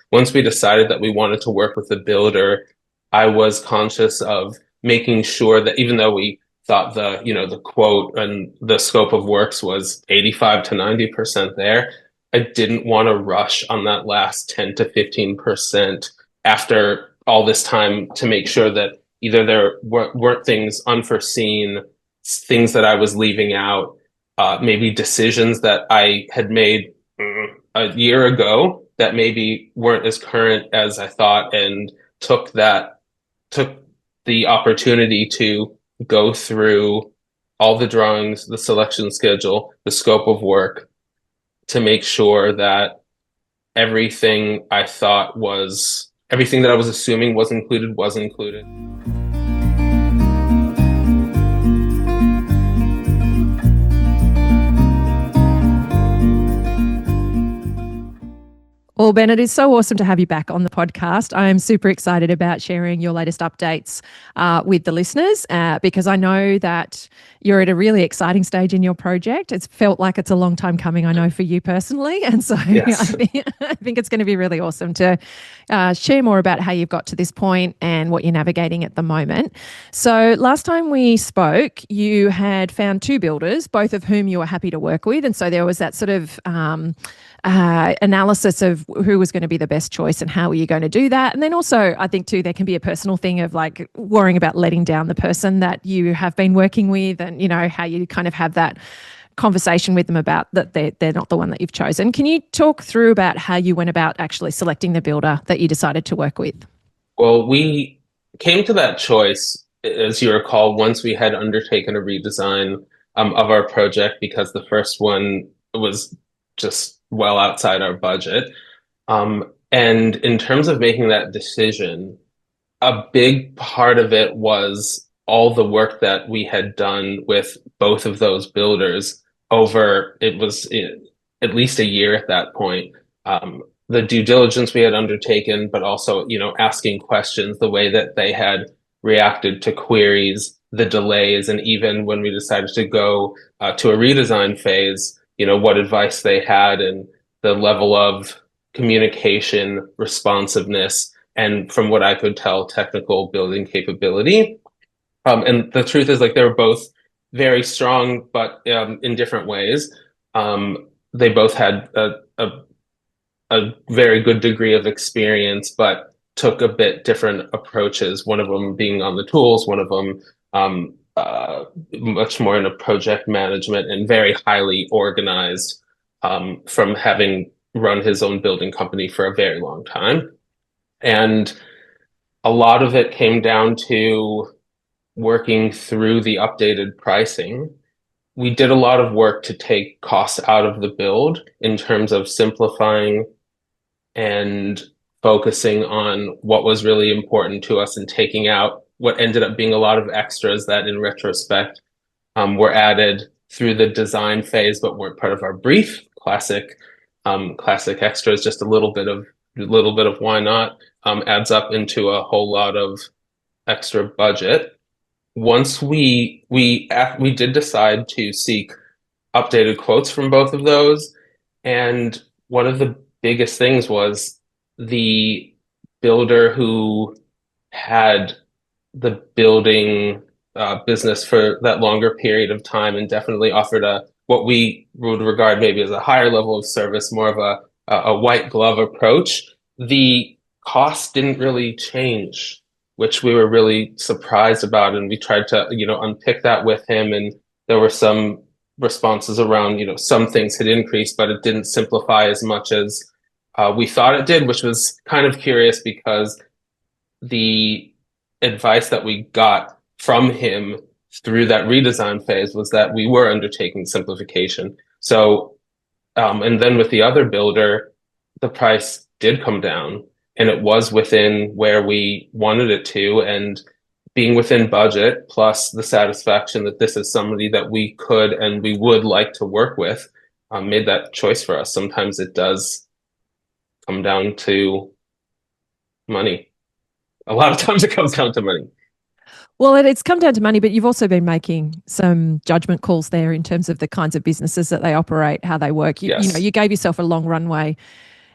Once we decided that we wanted to work with the builder, I was conscious of making sure that even though we thought the quote and the scope of works was 85 to 90% there, I didn't want to rush on that last 10 to 15% after all this time to make sure that either there weren't things unforeseen, things that I was leaving out, maybe decisions that I had made a year ago that maybe weren't as current as I thought, and took that took the opportunity to go through all the drawings, the selection schedule, the scope of work to make sure that everything that I was assuming was included was included. Well, Ben, it is so awesome to have you back on the podcast. I am super excited about sharing your latest updates with the listeners because I know that you're at a really exciting stage in your project. It's felt like it's a long time coming, I know, for you personally. And so Yes. I think it's going to be really awesome to share more about how you've got to this point and what you're navigating at the moment. So last time we spoke, you had found two builders, both of whom you were happy to work with. And so there was that sort of analysis of who was going to be the best choice and how are you going to do that. And then also, I think too, there can be a personal thing of like worrying about letting down the person that you have been working with, and you know how you kind of have that conversation with them about that they're not the one that you've chosen. Can you talk through about how you went about actually selecting the builder that you decided to work with? Well, we came to that choice, as you recall, once we had undertaken a redesign of our project because the first one was just well outside our budget. And in terms of making that decision, a big part of it was all the work that we had done with both of those builders over, it was at least a year at that point. The due diligence we had undertaken, but also, asking questions, the way that they had reacted to queries, the delays, and even when we decided to go to a redesign phase, what advice they had and the level of communication, responsiveness, and from what I could tell, technical building capability. And the truth is, like, they were both very strong, but in different ways. They both had a very good degree of experience, but took a bit different approaches. One of them being on the tools, one of them much more in a project management and very highly organized, from having run his own building company for a very long time. And a lot of it came down to working through the updated pricing. We did a lot of work to take costs out of the build in terms of simplifying and focusing on what was really important to us and taking out what ended up being a lot of extras that in retrospect were added through the design phase but weren't part of our brief. Classic extras, just a little bit of why not, adds up into a whole lot of extra budget. Once we did decide to seek updated quotes from both of those, and one of the biggest things was the builder who had the building business for that longer period of time and definitely offered what we would regard maybe as a higher level of service, more of a white glove approach. The cost didn't really change, which we were really surprised about, and we tried to unpick that with him. And there were some responses around some things had increased, but it didn't simplify as much as we thought it did, which was kind of curious because the advice that we got from him through that redesign phase was that we were undertaking simplification. So, and then with the other builder, the price did come down and it was within where we wanted it to. And being within budget, plus the satisfaction that this is somebody that we could and we would like to work with, made that choice for us. Sometimes it does come down to money. A lot of times it comes down to money. Well, it's come down to money, but you've also been making some judgment calls there in terms of the kinds of businesses that they operate, how they work. Yes. You gave yourself a long runway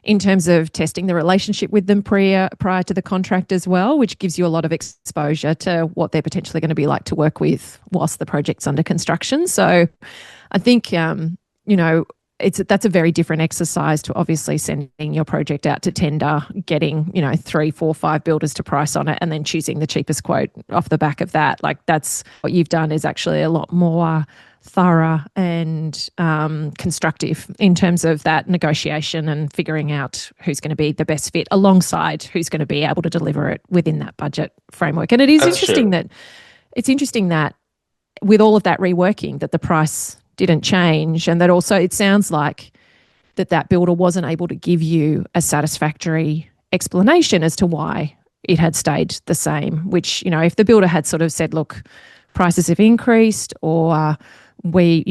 in terms of testing the relationship with them prior to the contract as well, which gives you a lot of exposure to what they're potentially going to be like to work with whilst the project's under construction. So I think, you know, that's a very different exercise to obviously sending your project out to tender, getting, you know, 3, 4, 5 builders to price on it, and then choosing the cheapest quote off the back of that. Like, that's what you've done is actually a lot more thorough and constructive in terms of that negotiation and figuring out who's going to be the best fit alongside who's going to be able to deliver it within that budget framework. And it is That's true. interesting that with all of that reworking, that the price didn't change, and that also it sounds like that builder wasn't able to give you a satisfactory explanation as to why it had stayed the same, which, you know, if the builder had sort of said, look, prices have increased, or we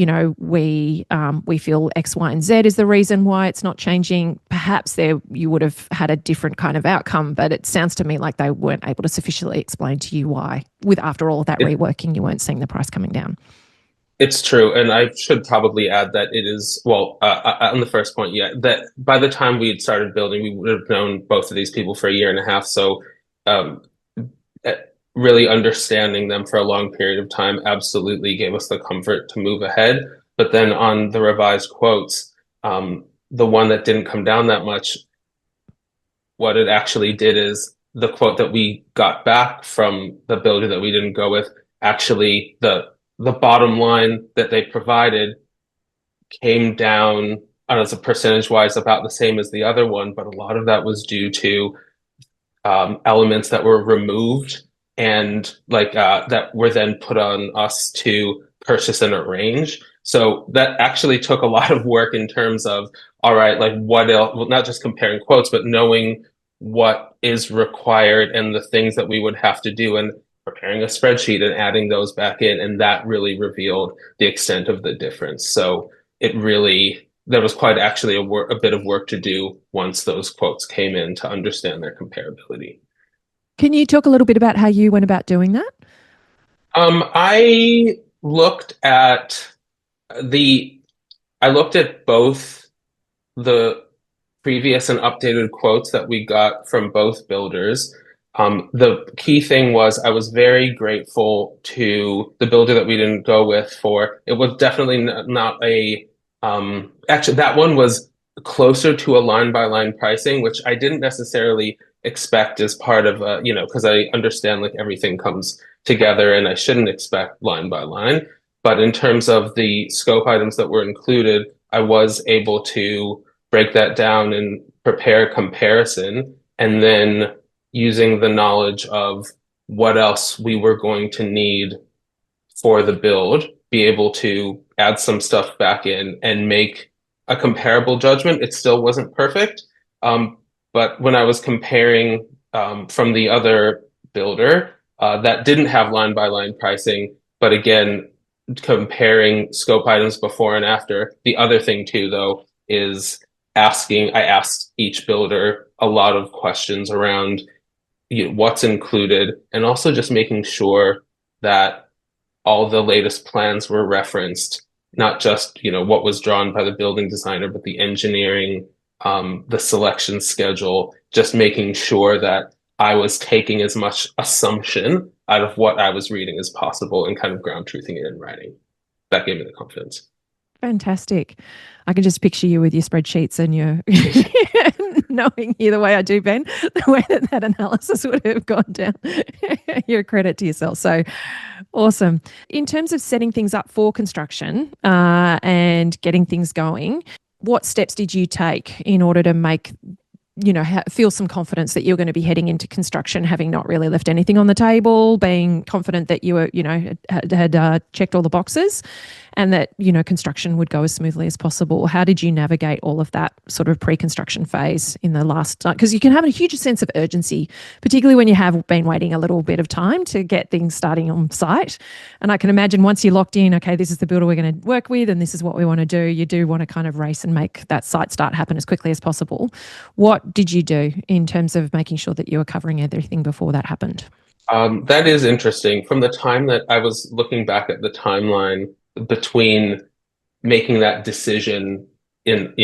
feel X, Y, and Z is the reason why it's not changing, perhaps you would have had a different kind of outcome. But it sounds to me like they weren't able to sufficiently explain to you why, after all of that It, reworking, you weren't seeing the price coming down. it's true, and I should probably add that it is, well, on the first point, yeah, that by the time we had started building, we would have known both of these people for a year and a half. So, um, eh, really understanding them for a long period of time absolutely gave us the comfort to move ahead. But then on the revised quotes, the one that didn't come down that much, what it actually did is the quote that we got back from the builder that we didn't go with, actually the bottom line that they provided came down as a percentage wise about the same as the other one, but a lot of that was due to elements that were removed and that were then put on us to purchase and arrange. So that actually took a lot of work in terms of, all right, like what else, well, not just comparing quotes, but knowing what is required and the things that we would have to do, and preparing a spreadsheet and adding those back in. And that really revealed the extent of the difference. So there was quite actually a bit of work to do once those quotes came in to understand their comparability. Can you talk a little bit about how you went about doing that? I looked at the I looked at both the previous and updated quotes that we got from both builders. The key thing was I was very grateful to the builder that we didn't go with for it was definitely not a actually that one was closer to a line by line pricing, which I didn't necessarily expect as part of because I understand like everything comes together and I shouldn't expect line by line. But in terms of the scope items that were included, I was able to break that down and prepare a comparison, and then using the knowledge of what else we were going to need for the build, be able to add some stuff back in and make a comparable judgment. It still wasn't perfect. But when I was comparing from the other builder that didn't have line by line pricing, but again, comparing scope items before and after, the other thing too, though, is I asked each builder a lot of questions around what's included, and also just making sure that all the latest plans were referenced, not just what was drawn by the building designer, but the engineering, the selection schedule, just making sure that I was taking as much assumption out of what I was reading as possible and kind of ground truthing it in writing. That gave me the confidence. Fantastic. I can just picture you with your spreadsheets and your knowing you the way I do, Ben, the way that analysis would have gone down. You're a credit to yourself. So awesome. In terms of setting things up for construction and getting things going, what steps did you take in order to make feel some confidence that you're going to be heading into construction, having not really left anything on the table, being confident that you were, had checked all the boxes, and that, construction would go as smoothly as possible? How did you navigate all of that sort of pre-construction phase in the last, because you can have a huge sense of urgency, particularly when you have been waiting a little bit of time to get things starting on site. And I can imagine once you're locked in, okay, this is the builder we're going to work with and this is what we want to do, you do want to kind of race and make that site start happen as quickly as possible. What did you do in terms of making sure that you were covering everything before that happened? That is interesting. From the time that I was looking back at the timeline between making that decision in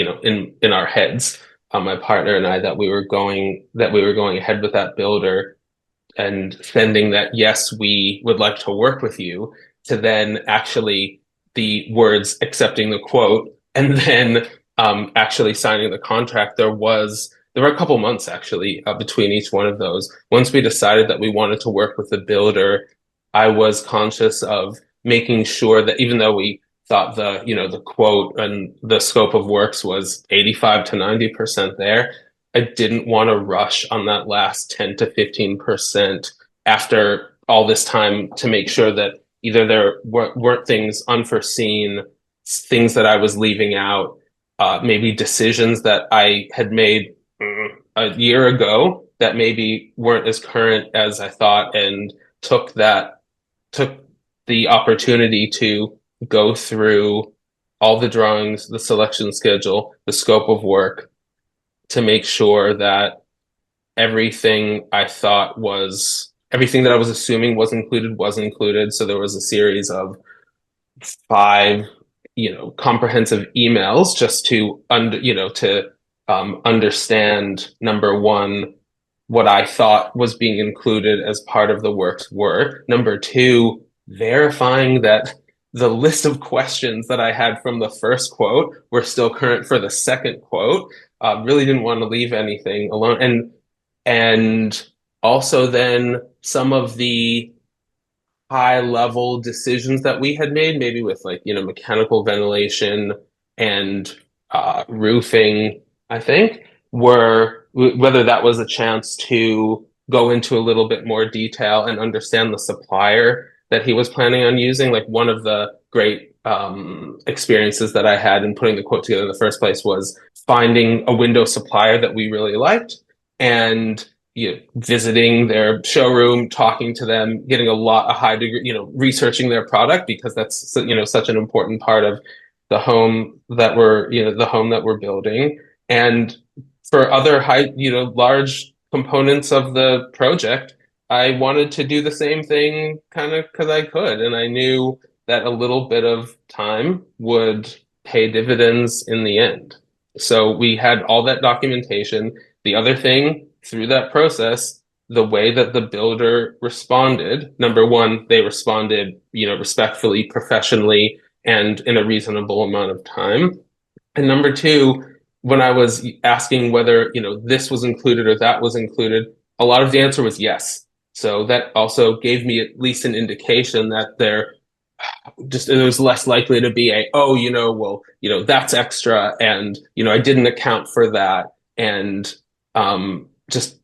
our heads my partner and I, that we were going ahead with that builder and sending that, yes, we would like to work with you, to then actually the words accepting the quote and then actually signing the contract. There were a couple months actually between each one of those. Once we decided that we wanted to work with the builder, I was conscious of making sure that even though we thought the quote and the scope of works was 85 to 90% there, I didn't want to rush on that last 10 to 15% after all this time, to make sure that either there weren't things unforeseen, things that I was leaving out, maybe decisions that I had made a year ago that maybe weren't as current as I thought, and took that took the opportunity to go through all the drawings, the selection schedule, the scope of work, to make sure that everything that I was assuming was included. So there was a series of 5, comprehensive emails just to understand, number one, what I thought was being included as part of the work's work. Number two, verifying that the list of questions that I had from the first quote were still current for the second quote. Really didn't want to leave anything alone. And also then some of the high level decisions that we had made, maybe with like, mechanical ventilation and roofing, I think, were whether that was a chance to go into a little bit more detail and understand the supplier that he was planning on using. Like, one of the great experiences that I had in putting the quote together in the first place was finding a window supplier that we really liked, and visiting their showroom, talking to them, getting a high degree, researching their product, because that's, such an important part of the home that we're building. And for other large components of the project, I wanted to do the same thing kind of because I could. And I knew that a little bit of time would pay dividends in the end. So we had all that documentation. The other thing through that process, the way that the builder responded, number one, they responded, respectfully, professionally, and in a reasonable amount of time. And number two, when I was asking whether, this was included or that was included, a lot of the answer was yes. So that also gave me at least an indication that it was less likely to be that's extra, and, I didn't account for that. And just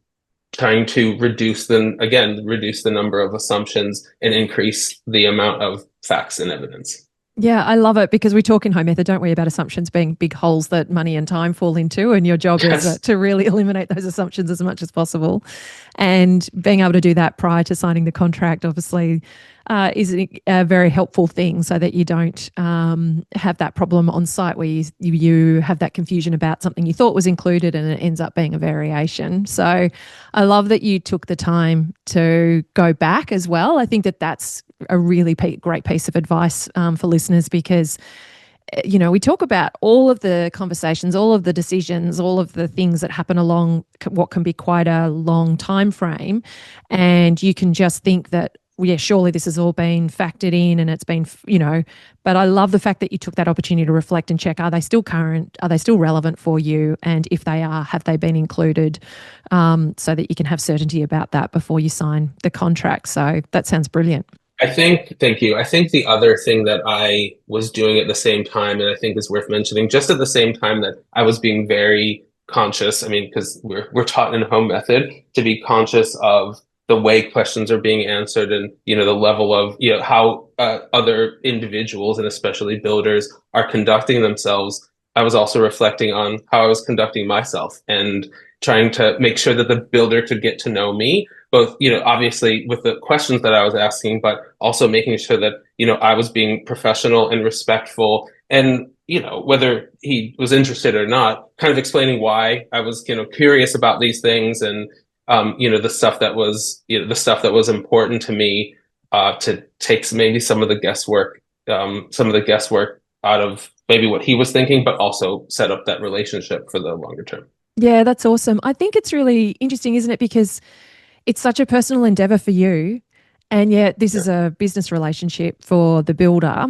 trying to reduce the number of assumptions and increase the amount of facts and evidence. Yeah, I love it, because we talk in Home Method, don't we, about assumptions being big holes that money and time fall into, and your job is Yes. to really eliminate those assumptions as much as possible. And being able to do that prior to signing the contract, obviously, is a very helpful thing, so that you don't have that problem on site where you have that confusion about something you thought was included and it ends up being a variation. So I love that you took the time to go back as well. I think that that's a really great piece of advice for listeners, because we talk about all of the conversations, all of the decisions, all of the things that happen along what can be quite a long time frame, and you can just think that, yeah, surely this has all been factored in and it's been, but I love the fact that you took that opportunity to reflect and check, are they still current? Are they still relevant for you? And if they are, have they been included, so that you can have certainty about that before you sign the contract. So that sounds brilliant. Thank you. I think the other thing that I was doing at the same time, and I think is worth mentioning, just at the same time that I was being very conscious, I mean, because we're taught in Home Method to be conscious of the way questions are being answered, and, the level of, how other individuals, and especially builders, are conducting themselves. I was also reflecting on how I was conducting myself, and trying to make sure that the builder could get to know me, both, obviously with the questions that I was asking, but also making sure that, I was being professional and respectful, and, whether he was interested or not, kind of explaining why I was, curious about these things, and, the stuff that was important to me, to take maybe some of the guesswork out of maybe what he was thinking, but also set up that relationship for the longer term. Yeah, that's awesome. I think it's really interesting, isn't it? Because it's such a personal endeavor for you, and yet this Yeah. is a business relationship for the builder.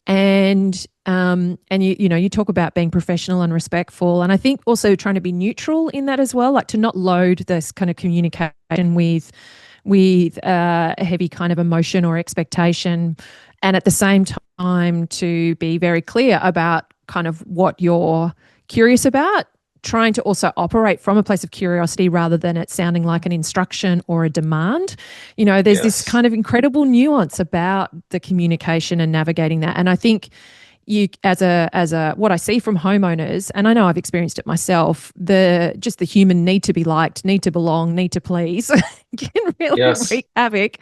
And you know, you talk about being professional and respectful, and I think also trying to be neutral in that as well, like to not load this kind of communication with a heavy kind of emotion or expectation, and at the same time to be very clear about kind of what you're curious about, trying to also operate from a place of curiosity rather than it sounding like an instruction or a demand. You know, there's this Yes. kind of incredible nuance about the communication and navigating that. And I think you as a what I see from homeowners, and I know I've experienced it myself, the just the human need to be liked, need to belong, need to please can really Yes. wreak havoc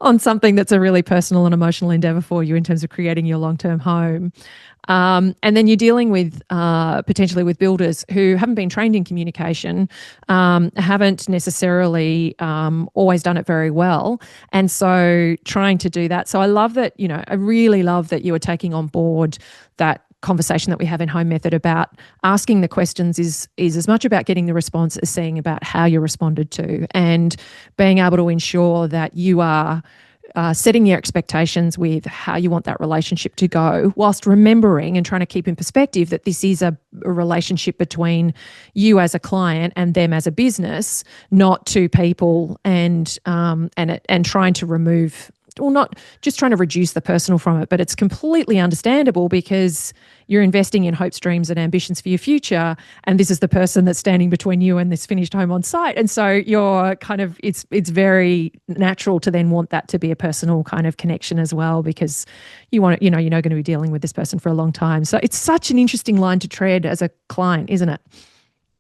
on something that's a really personal and emotional endeavor for you in terms of creating your long-term home. And then you're dealing with potentially with builders who haven't been trained in communication, haven't necessarily always done it very well. And so trying to do that. So I love that, you know, I really love that you are taking on board that conversation that we have in home method about asking the questions is as much about getting the response as seeing about how you're responded to, and being able to ensure that you are setting your expectations with how you want that relationship to go, whilst remembering and trying to keep in perspective that this is a relationship between you as a client and them as a business, not two people, and trying to remove, well, not just trying to reduce the personal from it, but it's completely understandable because you're investing in hopes, dreams, and ambitions for your future. And this is the person that's standing between you and this finished home on site. And so you're kind of, it's very natural to then want that to be a personal kind of connection as well, because you want it, you know, you're not going to be dealing with this person for a long time. So it's such an interesting line to tread as a client, isn't it?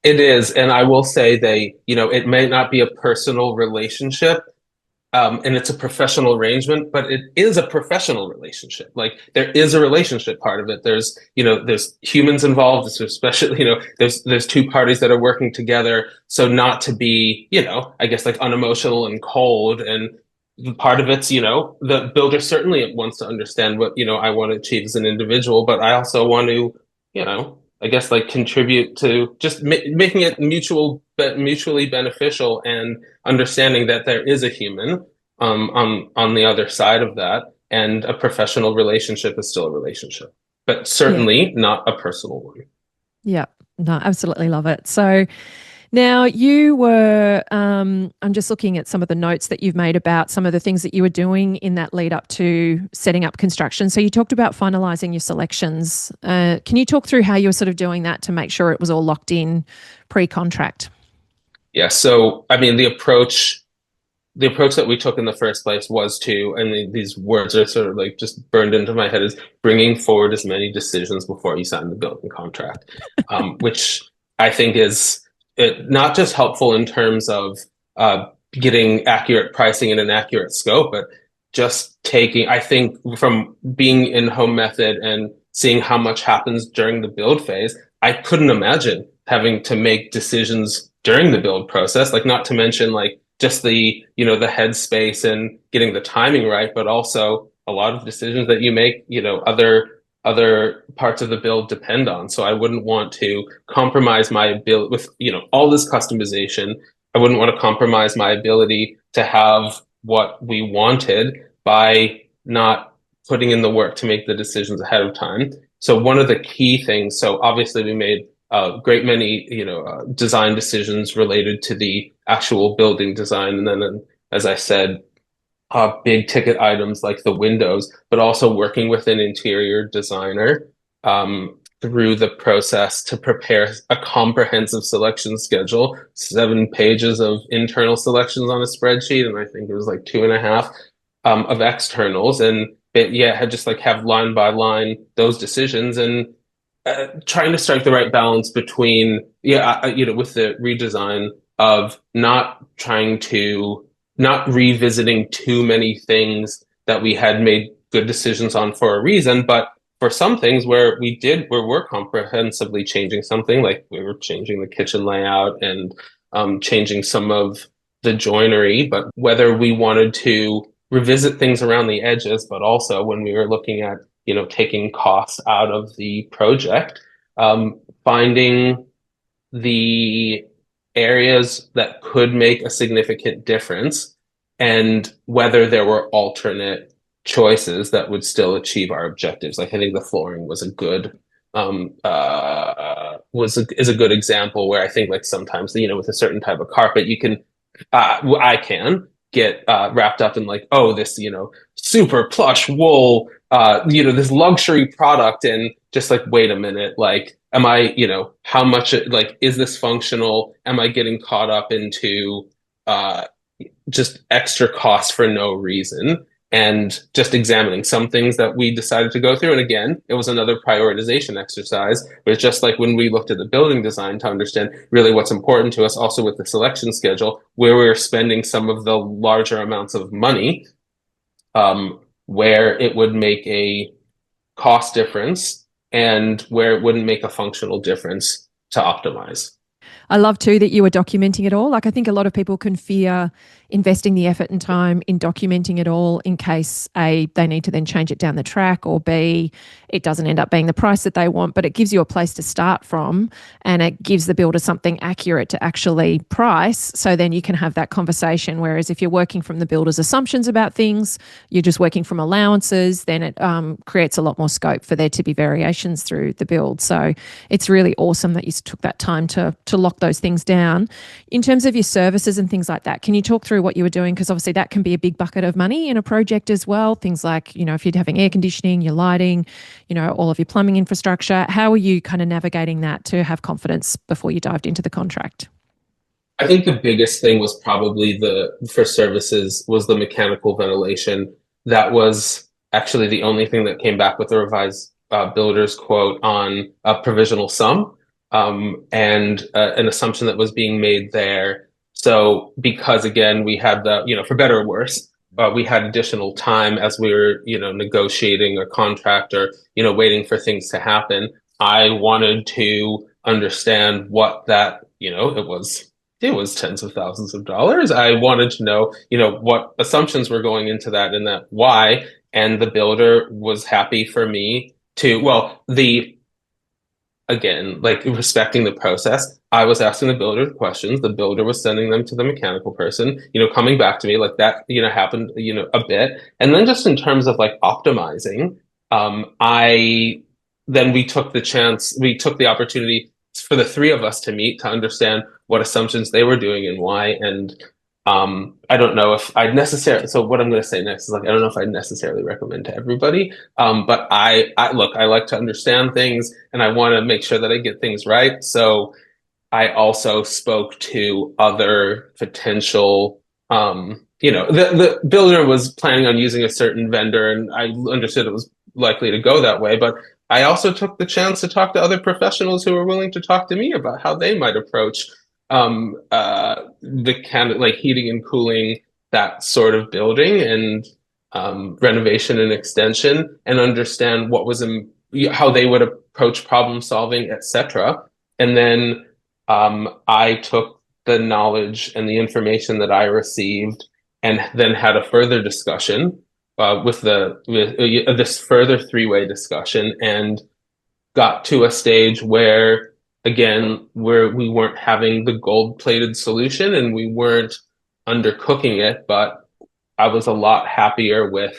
It is. And I will say it may not be a personal relationship, and it's a professional arrangement, but it is a professional relationship. Like there is a relationship part of it. There's humans involved, especially, there's two parties that are working together. So not to be, I guess like unemotional and cold. And part of it's, the builder certainly wants to understand what, I want to achieve as an individual, but I also want to, I guess like contribute to just making it mutually beneficial, and understanding that there is a human on the other side of that, and a professional relationship is still a relationship, but Yeah. certainly not a personal one. Yeah. No, absolutely love it. So now you were, I'm just looking at some of the notes that you've made about some of the things that you were doing in that lead up to setting up construction. So you talked about finalizing your selections. Can you talk through how you were sort of doing that to make sure it was all locked in pre-contract? Yeah. So, I mean, the approach that we took in the first place was to, and these words are sort of like just burned into my head, is bringing forward as many decisions before you sign the building contract, which I think is not just helpful in terms of getting accurate pricing and an accurate scope, but just taking, I think, from being in home method and seeing how much happens during the build phase, I couldn't imagine having to make decisions during the build process, like not to mention like just the headspace and getting the timing right, but also a lot of decisions that you make, other parts of the build depend on. So I wouldn't want to compromise my ability with, all this customization. I wouldn't want to compromise my ability to have what we wanted by not putting in the work to make the decisions ahead of time. So one of the key things, so obviously we made a great many, design decisions related to the actual building design. And then, as I said, big ticket items like the windows, but also working with an interior designer through the process to prepare a comprehensive selection schedule, 7 pages of internal selections on a spreadsheet, and I think it was like two and a half of externals. And yeah, had just like have line by line those decisions, and trying to strike the right balance between, with the redesign of not revisiting too many things that we had made good decisions on for a reason, but for some things where we're comprehensively changing something, like we were changing the kitchen layout and changing some of the joinery, but whether we wanted to revisit things around the edges, but also when we were looking at, taking costs out of the project, finding the areas that could make a significant difference and whether there were alternate choices that would still achieve our objectives. Like I think the flooring was a good is a good example where I think like sometimes with a certain type of carpet you can I can get wrapped up in like, oh, this super plush wool this luxury product, and just like, wait a minute, like, am I, how much, like, is this functional? Am I getting caught up into uh, just extra costs for no reason? And just examining some things that we decided to go through. And again, it was another prioritization exercise. But it's just like when we looked at the building design to understand really what's important to us, also with the selection schedule, where we were spending some of the larger amounts of money, where it would make a cost difference and where it wouldn't make a functional difference to optimize. I love too that you were documenting it all. Like I think a lot of people can fear investing the effort and time in documenting it all in case A, they need to then change it down the track, or B, it doesn't end up being the price that they want, but it gives you a place to start from, and it gives the builder something accurate to actually price. So then you can have that conversation. Whereas if you're working from the builder's assumptions about things, you're just working from allowances, then it creates a lot more scope for there to be variations through the build. So it's really awesome that you took that time to lock those things down. In terms of your services and things like that, can you talk through what you were doing? Because obviously that can be a big bucket of money in a project as well. Things like, if you're having air conditioning, your lighting, all of your plumbing infrastructure. How are you kind of navigating that to have confidence before you dived into the contract? I think the biggest thing was probably for services was the mechanical ventilation. That was actually the only thing that came back with a revised builder's quote on a provisional sum, and an assumption that was being made there. So because again, we had for better or worse, we had additional time as we were, negotiating a contract or, waiting for things to happen. I wanted to understand what that, it was tens of thousands of dollars. I wanted to know, what assumptions were going into that and that why. And the builder was happy for me to, well, again, like respecting the process, I was asking the builder questions. The builder was sending them to the mechanical person, coming back to me like that, happened, a bit. And then just in terms of like optimizing, we took the opportunity for the three of us to meet to understand what assumptions they were doing and why. And I don't know if I'd necessarily, so what I'm going to say next is like, I don't know if I'd necessarily recommend to everybody. But I look, I like to understand things and I want to make sure that I get things right. So I also spoke to other potential, the builder was planning on using a certain vendor and I understood it was likely to go that way, but I also took the chance to talk to other professionals who were willing to talk to me about how they might approach the kind of like heating and cooling that sort of building and renovation and extension, and understand how they would approach problem solving, etc. And then I took the knowledge and the information that I received, and then had a further discussion with this further three-way discussion, and got to a stage where where we weren't having the gold-plated solution and we weren't undercooking it, but I was a lot happier with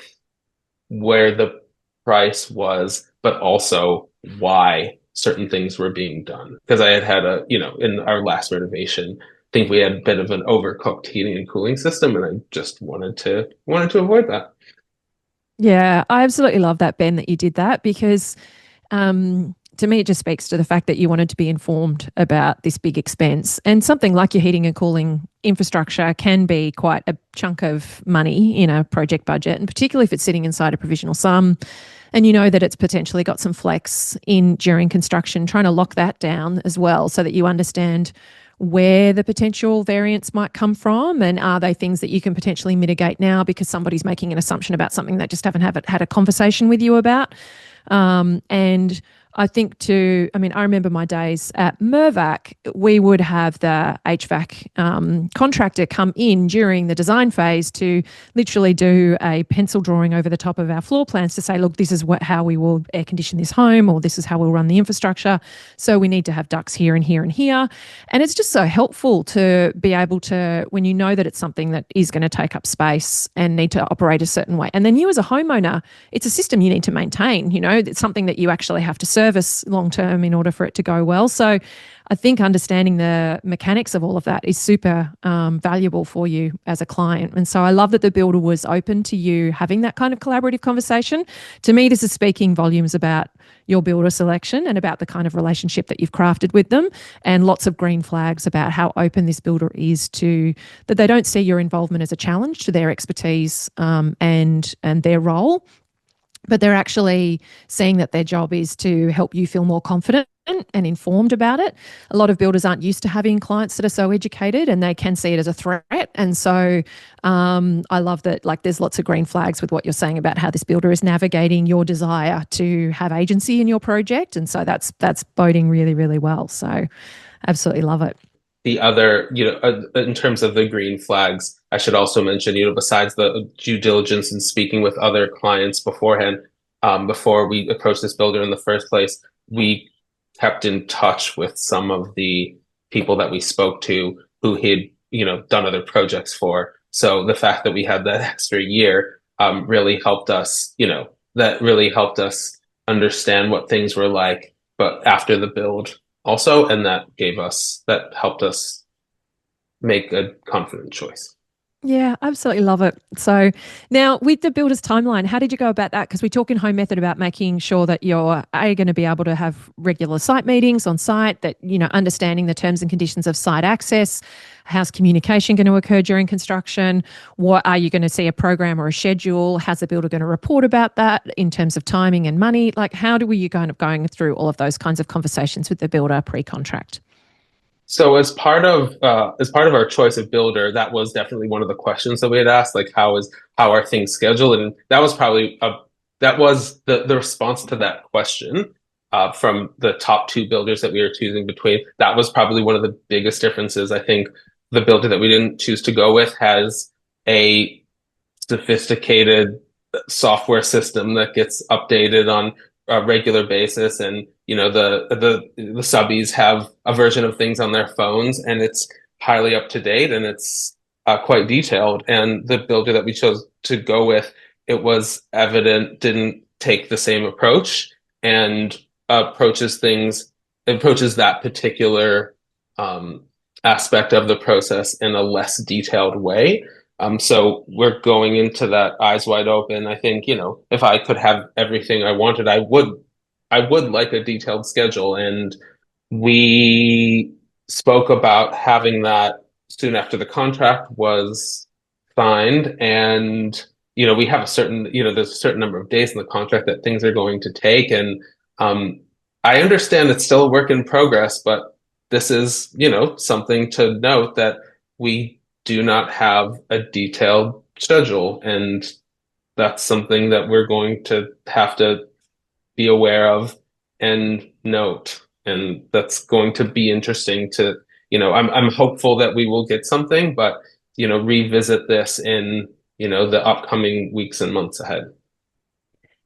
where the price was, but also why certain things were being done. Because I had in our last renovation, I think we had a bit of an overcooked heating and cooling system, and I just wanted to avoid that. Yeah, I absolutely love that, Ben, that you did that because to me, it just speaks to the fact that you wanted to be informed about this big expense. And something like your heating and cooling infrastructure can be quite a chunk of money in a project budget, and particularly if it's sitting inside a provisional sum and you know that it's potentially got some flex in during construction, trying to lock that down as well so that you understand where the potential variance might come from, and are they things that you can potentially mitigate now because somebody's making an assumption about something that just haven't had a conversation with you about. And I think I mean, I remember my days at Mervac, we would have the HVAC contractor come in during the design phase to literally do a pencil drawing over the top of our floor plans to say, look, this is how we will air condition this home, or this is how we'll run the infrastructure. So we need to have ducts here and here and here. And it's just so helpful to be able to, when you know that it's something that is going to take up space and need to operate a certain way. And then you as a homeowner, it's a system you need to maintain. It's something that you actually have to service long term in order for it to go well. So I think understanding the mechanics of all of that is super valuable for you as a client. And so I love that the builder was open to you having that kind of collaborative conversation. To me, this is speaking volumes about your builder selection and about the kind of relationship that you've crafted with them, and lots of green flags about how open this builder is to that. They don't see your involvement as a challenge to their expertise and their role, but they're actually seeing that their job is to help you feel more confident and informed about it. A lot of builders aren't used to having clients that are so educated, and they can see it as a threat. And so I love that, like, there's lots of green flags with what you're saying about how this builder is navigating your desire to have agency in your project. And so that's boding really, really well. So absolutely love it. The other, in terms of the green flags, I should also mention, besides the due diligence and speaking with other clients beforehand, before we approached this builder in the first place, we kept in touch with some of the people that we spoke to who he'd, done other projects for. So the fact that we had that extra year, really helped us, that really helped us understand what things were like, but after the build also, and that helped us make a confident choice. Yeah, absolutely love it. So now with the builder's timeline, how did you go about that? Because we talk in Home Method about making sure that you're going to be able to have regular site meetings on site, that, understanding the terms and conditions of site access, how's communication going to occur during construction, what are you going to see, a program or a schedule, how's the builder going to report about that in terms of timing and money? Like, how do you kind of going through all of those kinds of conversations with the builder pre-contract? So as part of our choice of builder, that was definitely one of the questions that we had asked, like how are things scheduled, and that was probably that was the response to that question from the top two builders that we were choosing between. That was probably one of the biggest differences. I think the builder that we didn't choose to go with has a sophisticated software system that gets updated on a regular basis, and the subbies have a version of things on their phones, and it's highly up to date, and it's quite detailed. And the builder that we chose to go with, it was evident, didn't take the same approach, and approaches that particular aspect of the process in a less detailed way. So we're going into that eyes wide open. I think, if I could have everything I wanted, I would like a detailed schedule. And we spoke about having that soon after the contract was signed. And, we have there's a certain number of days in the contract that things are going to take. And I understand it's still a work in progress, but this is, something to note, that we do not have a detailed schedule. And that's something that we're going to have to be aware of and note. And that's going to be interesting to, I'm hopeful that we will get something, but, revisit this in, the upcoming weeks and months ahead.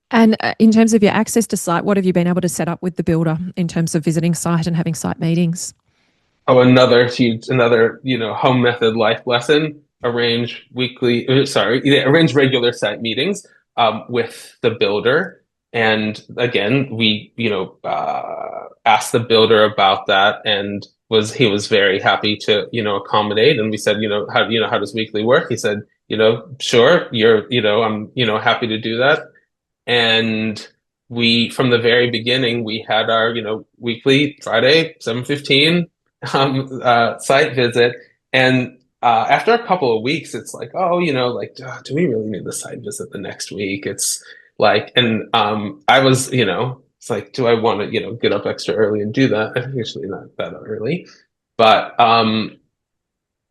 And in terms of your access to site, what have you been able to set up with the builder in terms of visiting site and having site meetings? Oh, another, home method life lesson. Arrange regular site meetings with the builder. And again, we, asked the builder about that, and he was very happy to, accommodate. And we said, how does weekly work? He said, sure, I'm, happy to do that. And from the very beginning, we had our, weekly Friday, 7:15 site visit. And after a couple of weeks, it's like, oh, do we really need the site visit the next week? It's like, and I was, it's like, do I want to, get up extra early and do that? Usually not that early, but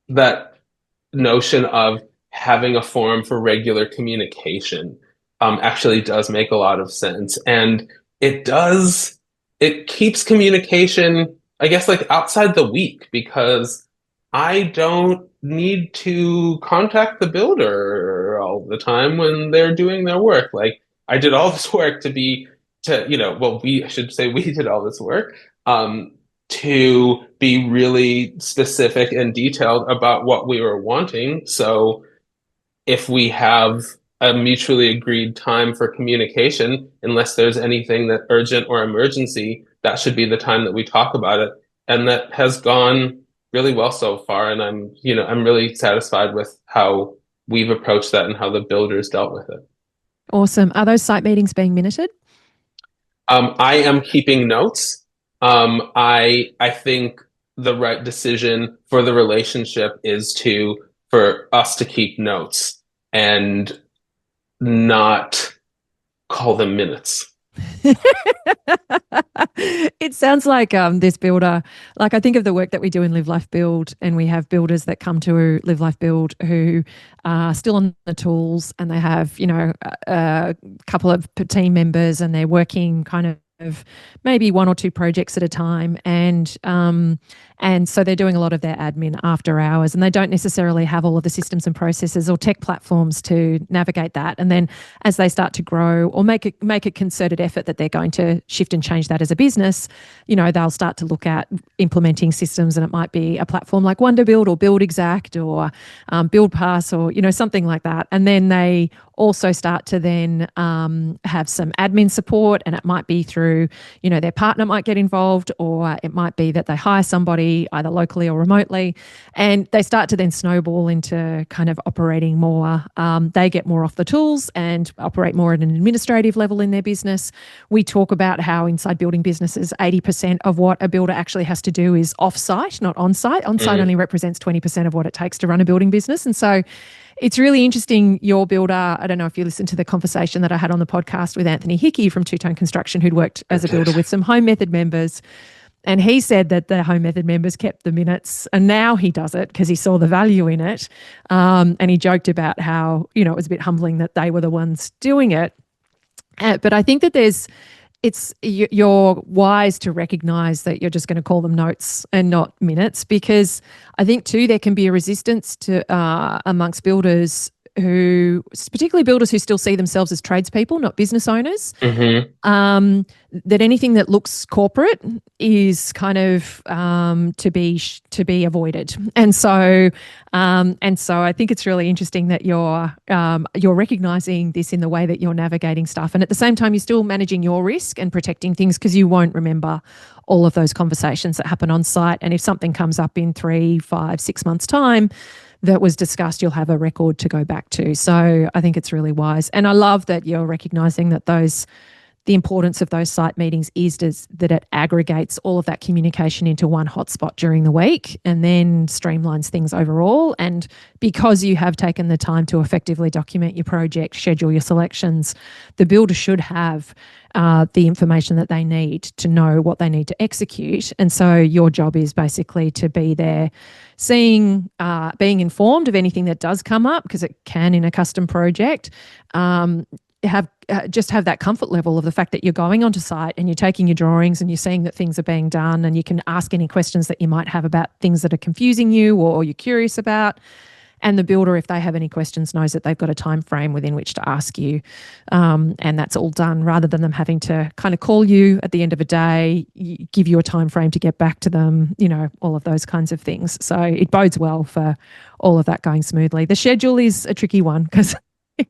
that notion of having a forum for regular communication actually does make a lot of sense. And it does it keeps communication, I guess, like outside the week because I don't need to contact the builder all the time when they're doing their work. Like I did all this work well, I should say we did all this work, um, to be really specific and detailed about what we were wanting. So if we have a mutually agreed time for communication, unless there's anything that urgent or emergency, that should be the time that we talk about it. And that has gone really well so far. And I'm really satisfied with how we've approached that and how the builders dealt with it. Awesome. Are those site meetings being minuted? I am keeping notes. I think the right decision for the relationship is for us to keep notes and not call them minutes. It sounds like this builder, like I think of the work that we do in Live Life Build, and we have builders that come to Live Life Build who are still on the tools, and they have, a couple of team members, and they're working kind of maybe one or two projects at a time, and so they're doing a lot of their admin after hours, and they don't necessarily have all of the systems and processes or tech platforms to navigate that. And then as they start to grow or make a concerted effort that they're going to shift and change that as a business, they'll start to look at implementing systems, and it might be a platform like Wonderbuild or Build Exact or Build Pass or something like that. And then they also start to then have some admin support, and it might be through, their partner might get involved, or it might be that they hire somebody either locally or remotely, and they start to then snowball into kind of operating more. They get more off the tools and operate more at an administrative level in their business. We talk about how inside building businesses, 80% of what a builder actually has to do is off-site, not on-site. On-site only represents 20% of what it takes to run a building business. And so it's really interesting, your builder. I don't know if you listened to the conversation that I had on the podcast with Anthony Hickey from Two Tone Construction, who'd worked as a builder with some home method members. And he said that the home method members kept the minutes, and now he does it because he saw the value in it. And he joked about how, it was a bit humbling that they were the ones doing it. But I think that you're wise to recognize that you're just going to call them notes and not minutes, because I think too, there can be a resistance to amongst builders particularly builders who still see themselves as tradespeople, not business owners, that anything that looks corporate is kind of to be avoided. And so I think it's really interesting that you're recognizing this in the way that you're navigating stuff, and at the same time you're still managing your risk and protecting things, because you won't remember all of those conversations that happen on site. And if something comes up in 3, 5, 6 months' time that was discussed, you'll have a record to go back to. So I think it's really wise. And I love that you're recognizing that the importance of those site meetings is that it aggregates all of that communication into one hotspot during the week and then streamlines things overall. And because you have taken the time to effectively document your project, schedule your selections, the builder should have the information that they need to know what they need to execute. And so your job is basically to be there, being informed of anything that does come up, because it can in a custom project. Have that comfort level of the fact that you're going onto site and you're taking your drawings and you're seeing that things are being done, and you can ask any questions that you might have about things that are confusing you or you're curious about. And the builder, if they have any questions, knows that they've got a time frame within which to ask you. And that's all done rather than them having to kind of call you at the end of a day, give you a time frame to get back to them, all of those kinds of things. So it bodes well for all of that going smoothly. The schedule is a tricky one because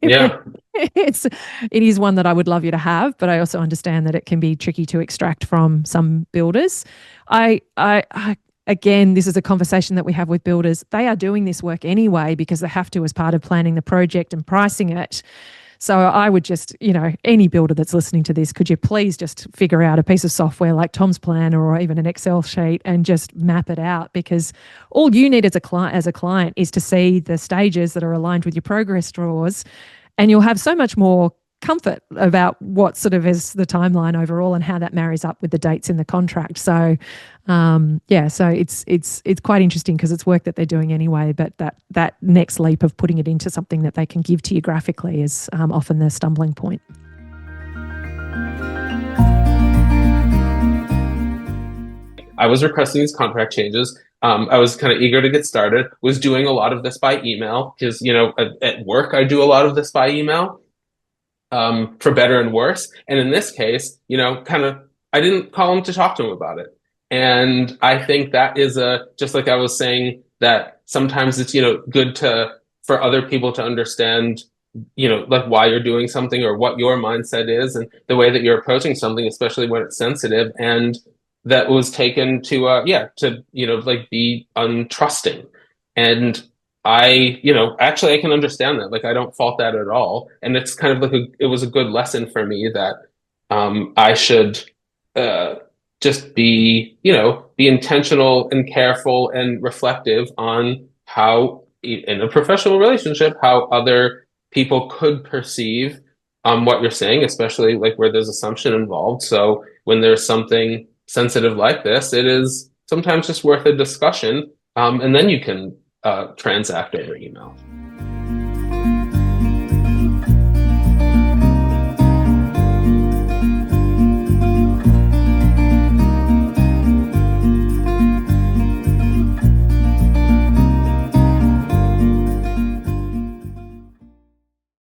Yeah. it is one that I would love you to have, but I also understand that it can be tricky to extract from some builders. Again, this is a conversation that we have with builders. They are doing this work anyway because they have to as part of planning the project and pricing it. So I would just, any builder that's listening to this, could you please just figure out a piece of software like Tom's Planner or even an Excel sheet and just map it out, because all you need as a client is to see the stages that are aligned with your progress draws, and you'll have so much more comfort about what sort of is the timeline overall and how that marries up with the dates in the contract. So so it's quite interesting because it's work that they're doing anyway, but that next leap of putting it into something that they can give to you graphically is often the stumbling point. I was requesting these contract changes. I was kind of eager to get started, was doing a lot of this by email because, at work, I do a lot of this by email, for better and worse. And in this case, I didn't call him to talk to him about it. And I think that is just like I was saying, that sometimes it's, good for other people to understand, like why you're doing something or what your mindset is and the way that you're approaching something, especially when it's sensitive. And that was taken to, like be untrusting. And actually I can understand that. Like I don't fault that at all. And it's kind of like it was a good lesson for me that I should uh just be intentional and careful and reflective on how in a professional relationship, how other people could perceive what you're saying, especially like where there's assumption involved. So when there's something sensitive like this, it is sometimes just worth a discussion. And then you can transact over email.